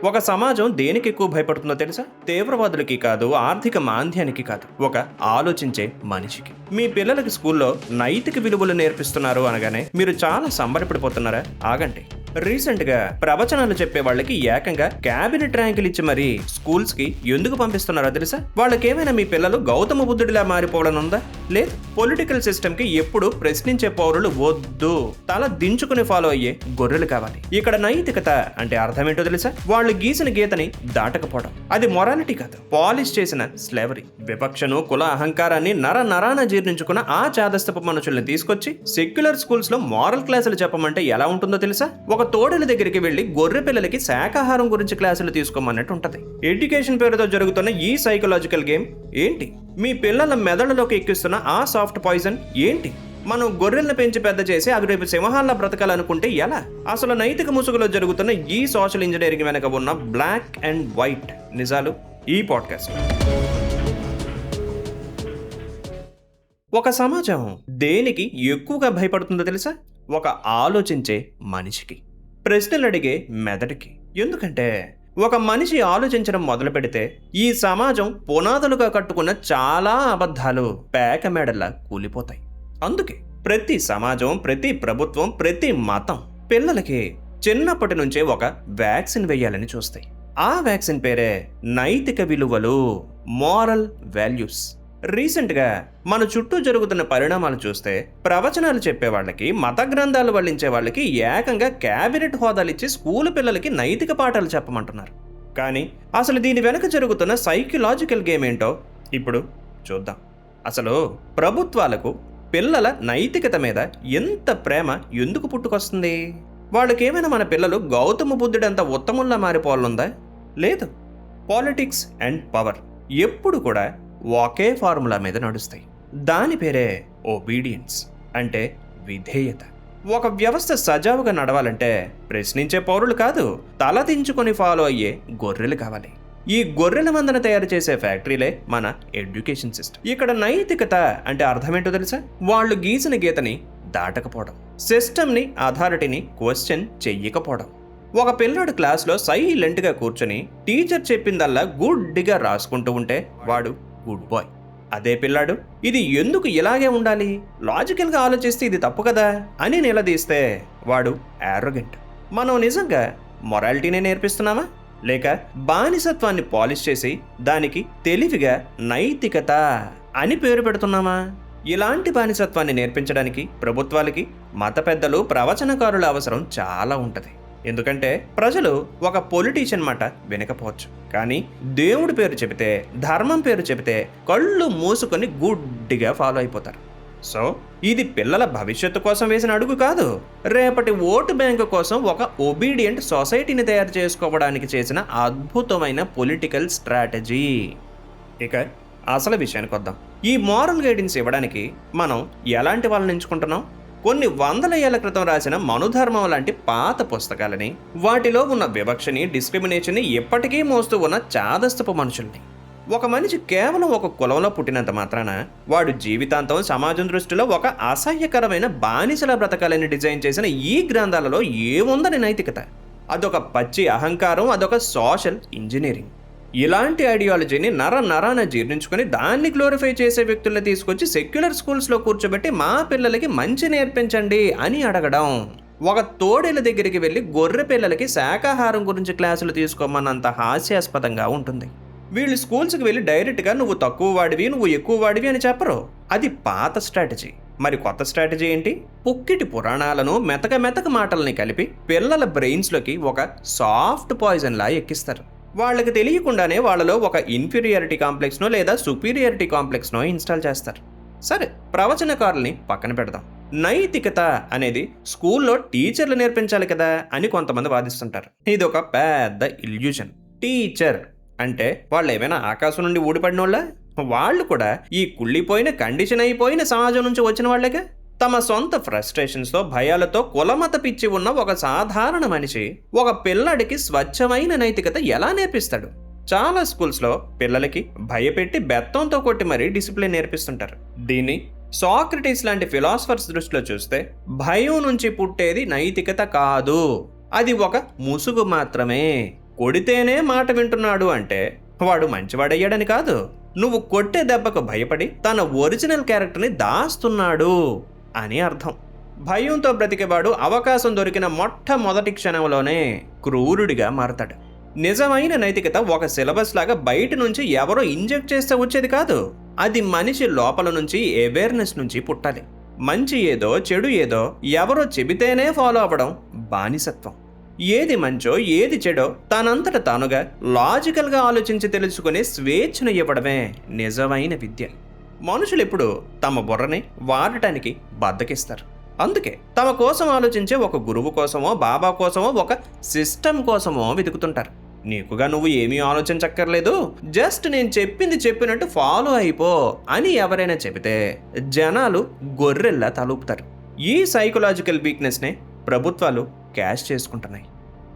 ఒక సమాజం దేనికి ఎక్కువ భయపడుతుందో తెలుసా? తీవ్రవాదులకి కాదు, ఆర్థిక మాంద్యానికి కాదు, ఒక ఆలోచించే మనిషికి. మీ పిల్లలకి స్కూల్లో నైతిక విలువలు నేర్పిస్తున్నారు అనగానే మీరు చాలా సంబరపడిపోతున్నారా? ఆగండి. రీసెంట్ గా ప్రవచనాలు చెప్పే వాళ్ళకి ఏకంగా క్యాబినెట్ ర్యాంకులు ఇచ్చి మరీ స్కూల్స్ కి ఎందుకు పంపిస్తున్నారో తెలుసా? వాళ్ళకేమైనా మీ పిల్లలు గౌతమ బుద్ధుడిలా మారిపోవాలనుందా? లేదు. పొలిటికల్ సిస్టమ్ కి ఎప్పుడు ప్రశ్నించే పౌరులు వద్దు, తల దించుకుని ఫాలో అయ్యే గొర్రెలు కావాలి. ఇక్కడ నైతికత అంటే అర్థమేంటో తెలుసా? వాళ్ళు గీసిన గీతని దాటకపోవడం. అది మొరాలిటీ కాదు, పాలిష్ చేసిన స్లేవరీ. వివక్షను, కుల అహంకారాన్ని నరాన జీర్ణించుకున్న ఆ చాదస్తపు మనుషుల్ని తీసుకొచ్చి సెక్యులర్ స్కూల్స్ లో మోరల్ క్లాసులు చెప్పమంటే ఎలా ఉంటుందో తెలుసా? ఒక తోడల దగ్గరికి వెళ్లి గొర్రె పిల్లలకి శాకాహారం గురించి క్లాసులు తీసుకోమన్నట్టు ఉంటది. ఎడ్యుకేషన్ పేరుతో జరుగుతున్న ఈ సైకలాజికల్ గేమ్ ఏంటి? మీ పిల్లల మెదడులోకి ఎక్కిస్తున్న ఆ సాఫ్ట్ పాయిజన్ ఏంటి? మనం గొర్రెలను పెంచి పెద్ద చేసి అవి రేపు సింహాల్లా బ్రతకాలనుకుంటే ఎలా? అసలు నైతిక ముసుగులో జరుగుతున్న ఈ సోషల్ ఇంజనీరింగ్ వెనక ఉన్న బ్లాక్ అండ్ వైట్ నిజాలు ఈ పాడ్కాస్ట్. ఒక సమాజం దేనికి ఎక్కువగా భయపడుతుందో తెలుసా? ఒక ఆలోచించే మనిషికి, ప్రశ్నలు అడిగే మెదడుకి. ఎందుకంటే ఒక మనిషి ఆలోచించడం మొదలు పెడితే ఈ సమాజం పునాదులుగా కట్టుకున్న చాలా అబద్ధాలు పేక మేడల్లా కూలిపోతాయి. అందుకే ప్రతి సమాజం, ప్రతి ప్రభుత్వం, ప్రతి మతం పిల్లలకి చిన్నప్పటి నుంచే ఒక వ్యాక్సిన్ వేయాలని చూస్తాయి. ఆ వ్యాక్సిన్ పేరే నైతిక విలువలు, మోరల్ వాల్యూస్. రీసెంట్గా మన చుట్టూ జరుగుతున్న పరిణామాలు చూస్తే ప్రవచనాలు చెప్పే వాళ్ళకి, మత గ్రంథాలు వల్లించే వాళ్ళకి ఏకంగా క్యాబినెట్ హోదాలు ఇచ్చి స్కూల్ పిల్లలకి నైతిక పాఠాలు చెప్పమంటున్నారు. కానీ అసలు దీని వెనక జరుగుతున్న సైకలాజికల్ గేమ్ ఏంటో ఇప్పుడు చూద్దాం. అసలు ప్రభుత్వాలకు పిల్లల నైతికత మీద ఎంత ప్రేమ ఎందుకు పుట్టుకొస్తుంది? వాళ్ళకేమైనా మన పిల్లలు గౌతమ బుద్ధుడంత ఉత్తముల్లా మారిపోవాలనుందా? లేదు. పాలిటిక్స్ అండ్ పవర్ ఎప్పుడు కూడా ఒకే ఫార్ములా మీద నడుస్తాయి. దాని పేరే ఒబీడియన్స్, అంటే విధేయత. ఒక వ్యవస్థ సజావుగా నడవాలంటే ప్రశ్నించే పౌరులు కాదు, తల దించుకొని ఫాలో అయ్యే గొర్రెలు కావాలి. ఈ గొర్రెల మందన తయారు చేసే ఫ్యాక్టరీలే మన ఎడ్యుకేషన్ సిస్టమ్. ఇక్కడ నైతికత అంటే అర్థమేంటో తెలుసా? వాళ్ళు గీసిన గీతని దాటకపోవడం, సిస్టమ్ని, అథారిటీని క్వశ్చన్ చెయ్యకపోవడం. ఒక పిల్లాడు క్లాస్లో సైలెంట్గా కూర్చొని టీచర్ చెప్పిందల్లా గుడ్డిగా రాసుకుంటూ ఉంటే వాడు గుడ్ బాయ్. అదే పిల్లాడు ఇది ఎందుకు ఇలాగే ఉండాలి, లాజికల్గా ఆలోచిస్తే ఇది తప్పు కదా అని నిలదీస్తే వాడు యారోగెంట్. మనం నిజంగా మొరాలిటీనే నేర్పిస్తున్నామా, లేక బానిసత్వాన్ని పాలిష్ చేసి దానికి తెలివిగా నైతికత అని పేరు పెడుతున్నామా? ఇలాంటి బానిసత్వాన్ని నేర్పించడానికి ప్రభుత్వాలకి, మత పెద్దలు, ప్రవచనకారుల అవసరం చాలా ఉంటుంది. ఎందుకంటే ప్రజలు ఒక పొలిటీషియన్ మాట వినకపోవచ్చు, కానీ దేవుడి పేరు చెబితే, ధర్మం పేరు చెబితే కళ్ళు మూసుకొని గుడ్డిగా ఫాలో అయిపోతారు. సో ఇది పిల్లల భవిష్యత్తు కోసం వేసిన అడుగు కాదు, రేపటి ఓటు బ్యాంకు కోసం ఒక ఒబీడియంట్ సొసైటీని తయారు చేసుకోవడానికి చేసిన అద్భుతమైన పొలిటికల్ స్ట్రాటజీ. ఇక అసలు విషయానికి వద్దాం. ఈ మారల్ గైడెన్స్ ఇవ్వడానికి మనం ఎలాంటి వాళ్ళని ఎంచుకుంటున్నాం? కొన్ని వందల ఏళ్ల క్రితం రాసిన మనుధర్మం లాంటి పాత పుస్తకాలని, వాటిలో ఉన్న వివక్షని, డిస్క్రిమినేషన్ని ఎప్పటికీ మోస్తూ ఉన్న చాదస్తపు మనుషుల్ని. ఒక మనిషి కేవలం ఒక కులంలో పుట్టినంత మాత్రాన వాడు జీవితాంతం సమాజం దృష్టిలో ఒక అసహ్యకరమైన బానిసలా బ్రతకాలని డిజైన్ చేసిన ఈ గ్రంథాలలో ఏముందని నైతికత? అదొక పచ్చి అహంకారం, అదొక సోషల్ ఇంజనీరింగ్. ఇలాంటి ఐడియాలజీని నరాన జీర్ణించుకొని దాన్ని గ్లోరిఫై చేసే వ్యక్తుల్ని తీసుకొచ్చి సెక్యులర్ స్కూల్స్లో కూర్చోబెట్టి మా పిల్లలకి మంచి నేర్పించండి అని అడగడం. ఒక తోడేళ్ళ దగ్గరికి వెళ్ళి గొర్రె పిల్లలకి శాకాహారం గురించి క్లాసులు తీసుకోమన్నంత హాస్యాస్పదంగా ఉంటుంది. వీళ్ళు స్కూల్స్కి వెళ్ళి డైరెక్ట్గా నువ్వు తక్కువ వాడివి, నువ్వు ఎక్కువ వాడివి అని చెప్పరు. అది పాత స్ట్రాటజీ. మరి కొత్త స్ట్రాటజీ ఏంటి? పుక్కిటి పురాణాలను, మెతక మాటల్ని కలిపి పిల్లల బ్రెయిన్స్లోకి ఒక సాఫ్ట్ పాయిజన్ లా ఎక్కిస్తారు. వాళ్ళకి తెలియకుండానే వాళ్ళలో ఒక ఇన్ఫీరియారిటీ కాంప్లెక్స్నో లేదా సుపీరియారిటీ కాంప్లెక్స్నో ఇన్స్టాల్ చేస్తారు. సరే, ప్రవచనకారుల్ని పక్కన పెడదాం. నైతికత అనేది స్కూల్లో టీచర్లు నేర్పించాలి కదా అని కొంతమంది వాదిస్తుంటారు. ఇది ఒక పెద్ద ఇల్యూషన్. టీచర్ అంటే వాళ్ళు ఏమైనా ఆకాశం నుండి ఊడిపడిన వాళ్ళు కూడా ఈ కుళ్ళిపోయిన, కండిషన్ అయిపోయిన సమాజం నుంచి వచ్చిన వాళ్ళేగా. తమ సొంత ఫ్రస్ట్రేషన్స్తో, భయాలతో, కులమత పిచ్చి ఉన్న ఒక సాధారణ మనిషి ఒక పిల్లాడికి స్వచ్ఛమైన నైతికత ఎలా నేర్పిస్తాడు? చాలా స్కూల్స్లో పిల్లలకి భయపెట్టి బెత్తంతో కొట్టి మరీ డిసిప్లిన్ నేర్పిస్తుంటారు. దీన్ని సాక్రటీస్ లాంటి ఫిలాసఫర్స్ దృష్టిలో చూస్తే భయం నుంచి పుట్టేది నైతికత కాదు, అది ఒక ముసుగు మాత్రమే. కొడితేనే మాట వింటున్నాడు అంటే వాడు మంచివాడయ్యాడని కాదు. నువ్వు కొట్టే దెబ్బకు భయపడి తన ఒరిజినల్ క్యారెక్టర్ని దాస్తున్నాడు అని అర్థం. భయంతో బ్రతికేవాడు అవకాశం దొరికిన మొట్టమొదటి క్షణంలోనే క్రూరుడిగా మారతాడు. నిజమైన నైతికత ఒక సిలబస్ లాగా బయట నుంచి ఎవరో ఇంజెక్ట్ చేస్తే వచ్చేది కాదు. అది మనిషి లోపల నుంచి అవేర్నెస్ నుంచి పుట్టాలి. మంచి ఏదో చెడు ఏదో ఎవరో చెబితేనే ఫాలో అవ్వడం బానిసత్వం. ఏది మంచో ఏది చెడో తనంతట తానుగా లాజికల్గా ఆలోచించి తెలుసుకునే స్వేచ్ఛను ఇవ్వడమే నిజమైన విద్య. మనుషులు ఎప్పుడు తమ బుర్రని వాడటానికి బద్దకిస్తారు. అందుకే తమ కోసం ఆలోచించే ఒక గురువు కోసమో బాబా కోసమో ఒక సిస్టమ్ కోసమో వెతుకుతుంటారు. నీకుగా నువ్వు ఏమీ ఆలోచించక్కర్లేదు, జస్ట్ నేను చెప్పింది చెప్పినట్టు ఫాలో అయిపో అని ఎవరైనా చెబితే జనాలు గొర్రెల్లా తలూపుతారు. ఈ సైకలాజికల్ వీక్నెస్నే ప్రభుత్వాలు క్యాష్ చేసుకుంటున్నాయి.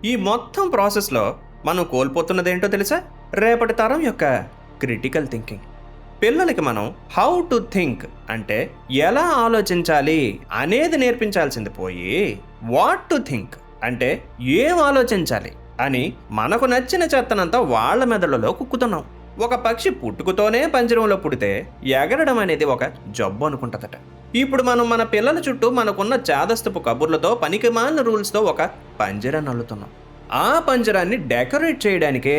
ఈ మొత్తం ప్రాసెస్లో మనం కోల్పోతున్నదేంటో తెలుసా? రేపటి తరం యొక్క క్రిటికల్ థింకింగ్. పిల్లలకి మనం హౌ టు థింక్ అంటే ఎలా ఆలోచించాలి అనేది నేర్పించాల్సింది పోయి వాట్ టు థింక్ అంటే ఏం ఆలోచించాలి అని మనకు నచ్చిన చెత్తనంతా వాళ్ళ మెదడులో కుక్కుతున్నాం. ఒక పక్షి పుట్టుకతోనే పంజరంలో పుడితే ఎగరడం అనేది ఒక జబ్బు అనుకుంటుందట. ఇప్పుడు మనం మన పిల్లల చుట్టూ మనకున్న చాదస్తపు కబుర్లతో పనికిమాలిన రూల్స్తో ఒక పంజరాన్ని అల్లుతున్నాం. ఆ పంజరాన్ని డెకరేట్ చేయడానికే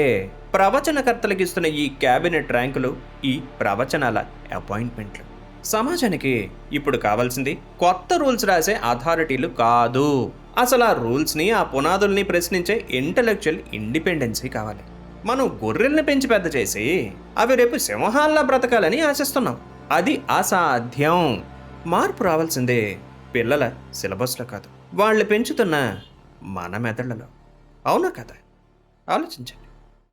ప్రవచనకర్తలకు ఇస్తున్న ఈ క్యాబినెట్ ర్యాంకులు, ఈ ప్రవచనాల అపాయింట్మెంట్లు. సమాజానికి ఇప్పుడు కావాల్సింది కొత్త రూల్స్ రాసే అథారిటీలు కాదు, అసలు ఆ రూల్స్ని ఆ పునాదుల్ని ప్రశ్నించే ఇంటలెక్చువల్ ఇండిపెండెన్సీ కావాలి. మనం గొర్రెల్ని పెంచి పెద్ద చేసి అవి రేపు సింహాల్లా బ్రతకాలని ఆశిస్తున్నాం. అది అసాధ్యం. మార్పు రావాల్సిందే పిల్లల సిలబస్లో కాదు, వాళ్ళు పెంచుతున్న మన మెదళ్లలో. అవునా కదా? ఆలోచించండి.